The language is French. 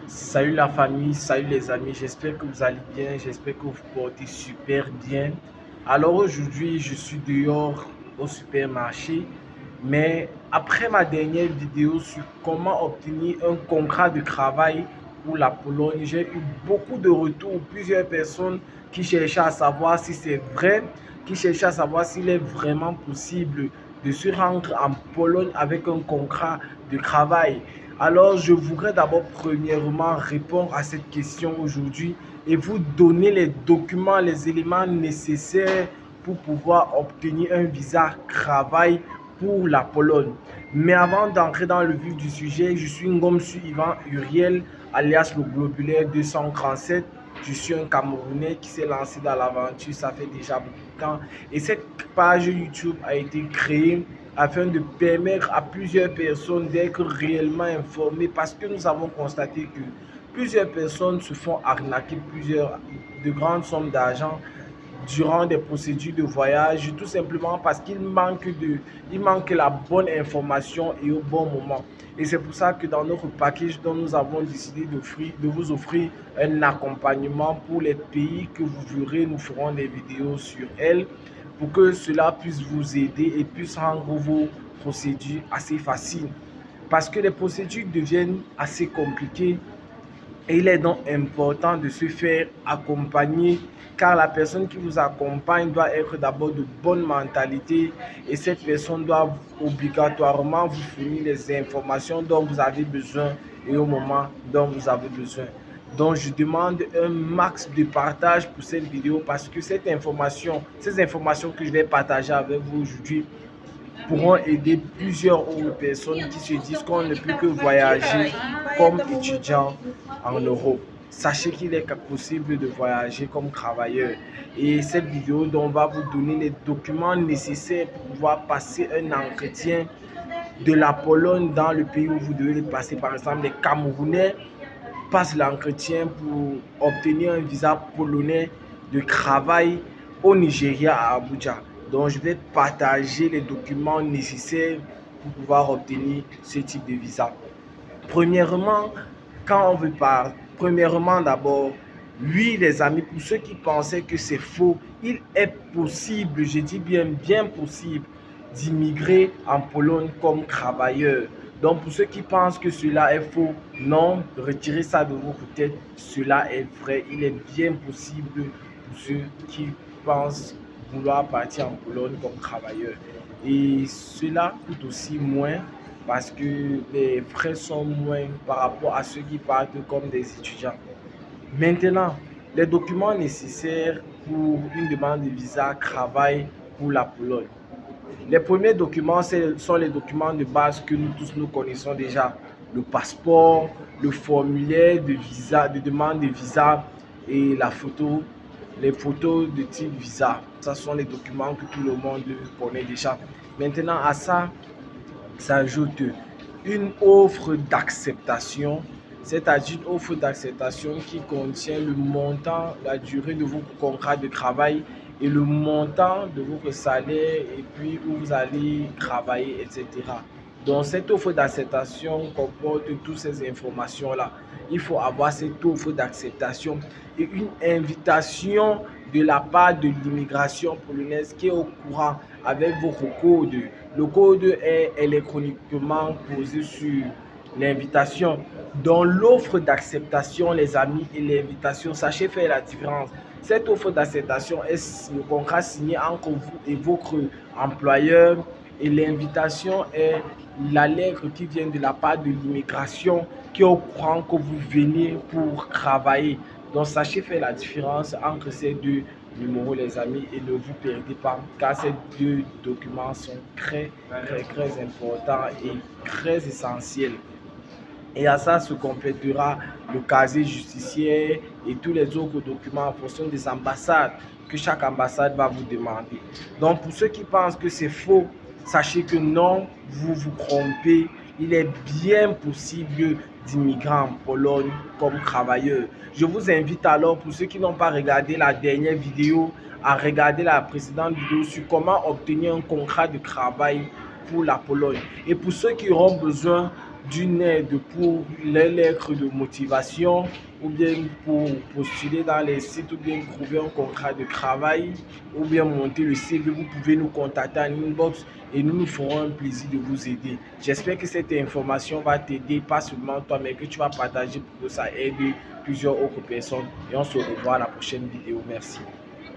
Salut la famille, salut les amis, j'espère que vous allez bien, j'espère que vous vous portez super bien. Alors aujourd'hui, je suis dehors au supermarché, mais après ma dernière vidéo sur comment obtenir un contrat de travail pour la Pologne, j'ai eu beaucoup de retours, plusieurs personnes qui cherchaient à savoir si c'est vrai, qui cherchaient à savoir s'il est vraiment possible de se rendre en Pologne avec un contrat de travail. Alors, je voudrais d'abord premièrement répondre à cette question aujourd'hui et vous donner les documents, les éléments nécessaires pour pouvoir obtenir un visa travail pour la Pologne. Mais avant d'entrer dans le vif du sujet, je suis Ngomsu Ivan Uriel, alias le Globulaire 237. Je suis un Camerounais qui s'est lancé dans l'aventure, ça fait déjà beaucoup de temps. Et cette page YouTube a été créée afin de permettre à plusieurs personnes d'être réellement informées parce que nous avons constaté que plusieurs personnes se font arnaquer de grandes sommes d'argent durant des procédures de voyage, tout simplement parce il manque la bonne information et au bon moment. Et c'est pour ça que dans notre package dont nous avons décidé de vous offrir un accompagnement pour les pays que vous verrez, nous ferons des vidéos sur elles pour que cela puisse vous aider et puisse rendre vos procédures assez faciles. Parce que les procédures deviennent assez compliquées et il est donc important de se faire accompagner car la personne qui vous accompagne doit être d'abord de bonne mentalité et cette personne doit obligatoirement vous fournir les informations dont vous avez besoin et au moment dont vous avez besoin. Donc, je demande un max de partage pour cette vidéo parce que ces informations que je vais partager avec vous aujourd'hui pourront aider plusieurs autres personnes qui se disent qu'on ne peut que voyager comme étudiant en Europe. Sachez qu'il est possible de voyager comme travailleur. Et cette vidéo dont on va vous donner les documents nécessaires pour pouvoir passer un entretien de la Pologne dans le pays où vous devez le passer. Par exemple, les Camerounais passent l'entretien pour obtenir un visa polonais de travail au Nigeria à Abuja. Donc, je vais partager les documents nécessaires pour pouvoir obtenir ce type de visa. Premièrement, quand on veut parler, premièrement d'abord, oui les amis, pour ceux qui pensaient que c'est faux, il est possible, je dis bien possible, d'immigrer en Pologne comme travailleur. Donc pour ceux qui pensent que cela est faux, non, retirez ça de votre tête, cela est vrai, il est bien possible pour ceux qui pensent vouloir partir en Pologne comme travailleur. Et cela coûte aussi moins parce que les frais sont moins par rapport à ceux qui partent comme des étudiants. Maintenant, les documents nécessaires pour une demande de visa travail pour la Pologne. Les premiers documents sont les documents de base que nous tous nous connaissons déjà. Le passeport, le formulaire de visa, de demande de visa et la photo, les photos de type visa. Ce sont les documents que tout le monde connaît déjà. Maintenant, à ça s'ajoute une offre d'acceptation, c'est-à-dire une offre d'acceptation qui contient le montant, la durée de votre contrat de travail et le montant de votre salaire et puis où vous allez travailler, etc. Donc cette offre d'acceptation comporte toutes ces informations-là. Il faut avoir cette offre d'acceptation et une invitation de la part de l'immigration polonaise qui est au courant avec votre code. Le code est électroniquement posé sur l'invitation. Dans l'offre d'acceptation, les amis, et l'invitation, sachez faire la différence. Cette offre d'acceptation est le contrat signé entre vous et votre employeur et l'invitation est la lettre qui vient de la part de l'immigration qui est au courant que vous venez pour travailler. Donc sachez faire la différence entre ces deux numéros les amis et ne vous perdez pas car ces deux documents sont très importants et très essentiels. Et à ça se complétera le casier judiciaire et tous les autres documents en fonction des ambassades que chaque ambassade va vous demander. Donc pour ceux qui pensent que c'est faux, sachez que non, vous vous trompez. Il est bien possible d'immigrer en Pologne comme travailleur. Je vous invite alors, pour ceux qui n'ont pas regardé la dernière vidéo, à regarder la précédente vidéo sur comment obtenir un contrat de travail pour la Pologne. Et pour ceux qui auront besoin d'une aide pour les lettres de motivation ou bien pour postuler dans les sites ou bien trouver un contrat de travail ou bien monter le CV, vous pouvez nous contacter en inbox et nous nous ferons un plaisir de vous aider. J'espère que cette information va t'aider, pas seulement toi, mais que tu vas partager pour que ça aide plusieurs autres personnes. Et on se revoit à la prochaine vidéo. Merci.